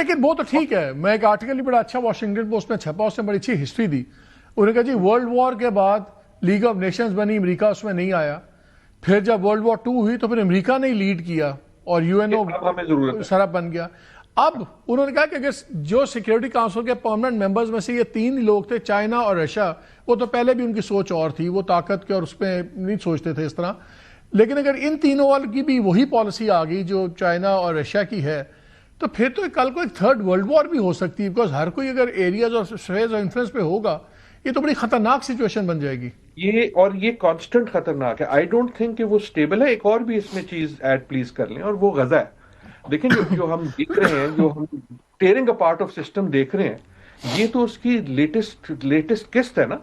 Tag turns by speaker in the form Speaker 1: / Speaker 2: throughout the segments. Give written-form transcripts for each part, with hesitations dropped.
Speaker 1: لیکن وہ تو ٹھیک ہے. میں ایک آرٹیکل بڑا اچھا واشنگٹن پوسٹ میں چھپا, اس نے بڑی اچھی ہسٹری دی. انہوں نے کہا جی ورلڈ وار کے بعد لیگ آف نیشنز بنی, امریکہ اس میں نہیں آیا. پھر جب ورلڈ وار 2 ہوئی تو پھر امریکہ نے لیڈ کیا اور یو این او سرب بن گیا. اب انہوں نے کہا کہ اگر جو سیکیورٹی کاؤنسل کے پرماننٹ ممبرز میں سے یہ 3 لوگ تھے, چائنا اور رشیا, وہ تو پہلے بھی ان کی سوچ اور تھی, وہ طاقت کے اور اس پہ نہیں سوچتے تھے اس طرح. لیکن اگر ان تینوں والوں کی بھی وہی پالیسی آ گئی جو چائنا اور رشیا کی ہے, تو پھر تو کل کو ایک 3rd ورلڈ وار بھی ہو سکتی ہے, بیکاز ہر کوئی اگر ایریاز اور اسفیئرز اور انفلوئنس پہ ہوگا, یہ تو بڑی خطرناک سچویشن بن جائے گی.
Speaker 2: یہ کانسٹنٹ خطرناک ہے. آئی ڈونٹ تھنک کہ وہ سٹیبل ہے. ایک اور بھی اس میں چیز ایڈ پلیز کر لیں, اور وہ غزہ ہے. دیکھیں جو ہم دیکھ رہے ہیں, جو ہم ٹیئرنگ اے پارٹ آف سسٹم دیکھ رہے ہیں, یہ تو اس کی لیٹسٹ قسط ہے نا.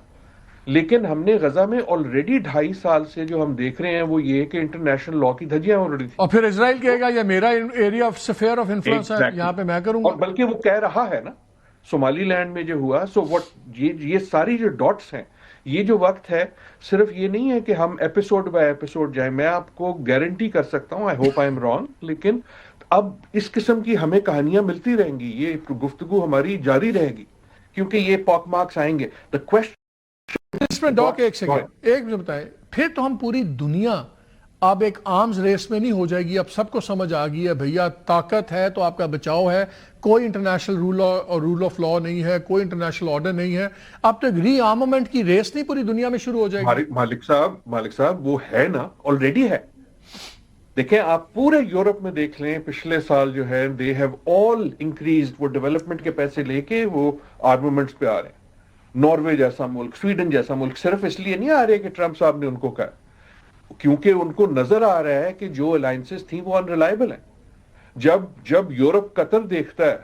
Speaker 2: لیکن ہم نے غزہ میں آلریڈی 2.5 سال سے جو ہم دیکھ رہے ہیں وہ یہ کہ انٹرنیشنل لا کی دھجیاں اڑ رہی تھی.
Speaker 1: اور پھر اسرائیل کہے گا یہ میرا area of sphere of influence ہے, یہاں پہ میں کروں گا.
Speaker 2: بلکہ وہ کہہ رہا ہے نا صومالی لینڈ میں جو ہوا. سو یہ ساری جو ڈاٹس ہیں, یہ جو وقت ہے, صرف یہ نہیں ہے کہ ہم ایپیسوڈ بائی ایپیسوڈ جائیں. میں آپ کو گارنٹی کر سکتا ہوں, I hope I am wrong, لیکن اب اس قسم کی ہمیں کہانیاں ملتی رہیں گی. یہ گفتگو ہماری جاری رہے گی کیونکہ یہ پاک مارکس آئیں گے. دا کوسچن
Speaker 1: اس میں ڈاک ایک سیکنڈ ایک مجھے بتائیں, پھر تو ہم پوری دنیا اب ایک آرمز ریس میں نہیں ہو جائے گی. اب سب کو سمجھ آ گئی ہے بھیا طاقت ہے تو آپ کا بچاؤ ہے, کوئی انٹرنیشنل رول آف لا نہیں ہے, کوئی انٹرنیشنل آرڈر نہیں ہے. اب تو ری آرمامنٹ کی ریس نہیں پوری دنیا میں شروع ہو جائے گی.
Speaker 2: مالک صاحب وہ ہے نا, آلریڈی ہے. دیکھیں آپ پورے یورپ میں دیکھ لیں, پچھلے سال جو ہے دے ہیو آل انکریزڈ, وہ ڈیولپمنٹ کے پیسے لے کے وہ آرمامنٹس پہ آ رہے ہیں. ناروے جیسا ملک, سویڈن جیسا ملک صرف اس لیے نہیں آ رہے کہ ٹرمپ صاحب نے ان کو کہا, کیونکہ ان کو نظر آ رہا ہے کہ جو الائنسز تھیں وہ انریلائبل ہیں. جب یورپ قطر دیکھتا ہے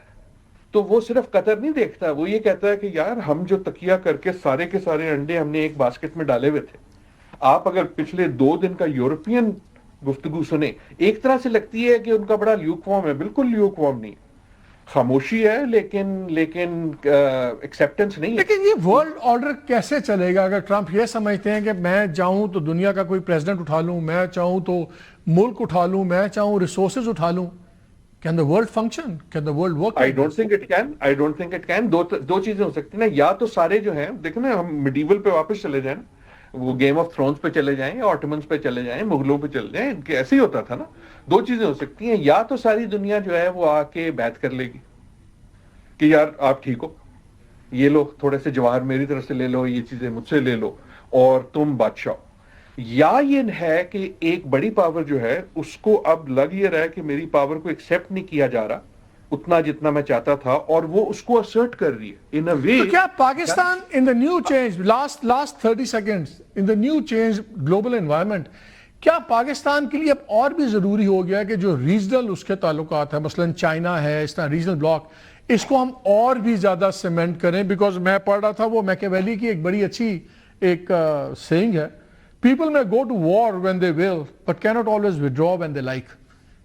Speaker 2: تو وہ صرف قطر نہیں دیکھتا, وہ یہ کہتا ہے کہ یار ہم جو تکیہ کر کے سارے انڈے ہم نے ایک باسکٹ میں ڈالے ہوئے تھے. آپ اگر پچھلے 2 دن کا یورپین گفتگو سنیں, ایک طرح سے لگتی ہے کہ ان کا بڑا لیوک وارم ہے. بالکل لیوک وارم نہیں, خاموشی ہے, لیکن ایکسیپٹنس نہیں ہے.
Speaker 1: لیکن یہ ورلڈ آرڈر کیسے چلے گا اگر ٹرمپ یہ سمجھتے ہیں کہ میں چاہوں تو دنیا کا کوئی پریزیڈنٹ اٹھا لوں, میں چاہوں تو ملک اٹھا لوں, میں چاہوں ریسورسز اٹھا لوں. Can the world function? Can the world work?
Speaker 2: I don't think it can. دو چیزیں ہو سکتی ہیں نا, یا تو سارے جو ہیں دیکھیں نا, ہم میڈیول پہ واپس چلے جائیں, وہ گیم آف تھرونز پہ چلے جائیں, آٹمنز پہ چلے جائیں, مغلوں پہ چلے جائیں, ایسے ہی ہوتا تھا نا. 2 چیزیں ہو سکتی ہیں, یا تو ساری دنیا جو ہے وہ آ کے بیعت کر لے گی کہ یار آپ ٹھیک ہو, یہ لو تھوڑے سے جواہر میری طرف سے لے لو, یہ چیزیں مجھ سے لے لو اور تم بادشاہ. یا یہ ہے کہ ایک بڑی پاور جو ہے اس کو اب لگ یہ رہا ہے کہ میری پاور کو ایکسیپٹ نہیں کیا جا رہا اتنا جتنا میں چاہتا تھا, اور وہ اس کو اسرٹ کر رہی ہے ان اے وے.
Speaker 1: تو کیا Pakistan in the new change last 30 seconds in the new change global environment, کیا پاکستان کے لیے اب اور بھی ضروری ہو گیا کہ جو ریجنل اس کے تعلقات ہیں, مثلا چائنا ہے, اس طرح ریجنل بلاک, اس کو ہم اور بھی زیادہ سیمنٹ کریں؟ بیکاز میں پڑھ رہا تھا وہ میکیویلی کی ایک بڑی اچھی ایک سیئنگ ہے, people may go to war when they will but cannot always withdraw when they like.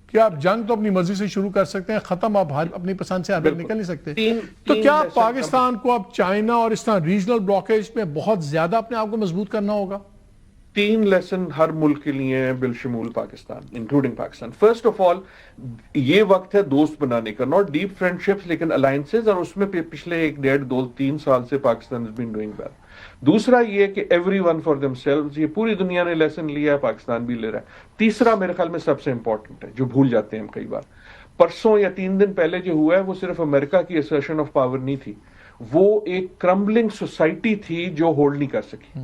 Speaker 1: کہ آپ جنگ تو اپنی مرضی سے شروع کر سکتے ہیں, ختم آپ اپنی پسند سے آگے نکل نہیں سکتے. تو کیا پاکستان کو اب چائنا اور اس طرح ریجنل بلاکیج میں بہت زیادہ اپنے آپ کو مضبوط کرنا ہوگا؟
Speaker 2: 3 لیسن ہر ملک کے لیے ہیں بالشمول Pakistan, including Pakistan. First of all یہ وقت ہے دوست بنانے کا, ناٹ ڈیپ فرینڈشپس لیکن الائنسز, اور اس میں پچھلے 1 1.5 2 3 سال سے Pakistan has been doing well. دوسرا یہ کہ every one for them selves, یہ پوری دنیا نے لیسن لیا ہے, پاکستان بھی لے رہا ہے. تیسرا میرے خیال میں سب سے امپورٹنٹ ہے جو بھول جاتے ہیں ہم کئی بار, پرسوں یا 3 دن پہلے جو ہوا ہے وہ صرف امریکہ کی اسرشن آف پاور نہیں تھی, وہ ایک کرمبلنگ سوسائٹی تھی جو ہولڈ نہیں کر سکی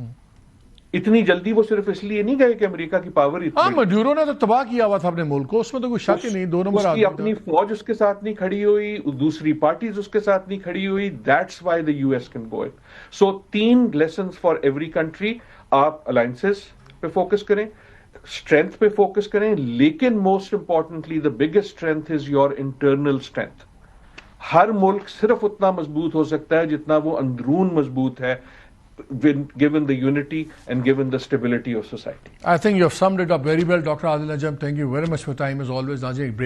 Speaker 2: اتنی جلدی. وہ صرف اس لیے نہیں گئے کہ امریکہ کی پاور اتنی,
Speaker 1: مڈورو نے تو تباہ کیا ہوا تھا اپنے ملک کو, اس میں تو کوئی شک ہی نہیں. 2 نمبر
Speaker 2: اس کی اپنی فوج اس کے ساتھ نہیں کھڑی ہوئی, دوسری پارٹیز اس کے ساتھ نہیں کھڑی ہوئی. That's why the US can go it. So 3 lessons for every country. آپ الائنسز پہ فوکس کریں, اسٹرینتھ پہ فوکس کریں, لیکن most importantly the biggest strength is your internal strength. ہر ملک صرف اتنا مضبوط ہو سکتا ہے جتنا وہ اندرون مضبوط ہے, given the unity and given the stability of society.
Speaker 1: I think you have summed it up very well, Dr. Adil Najam. Thank you very much for your time as always.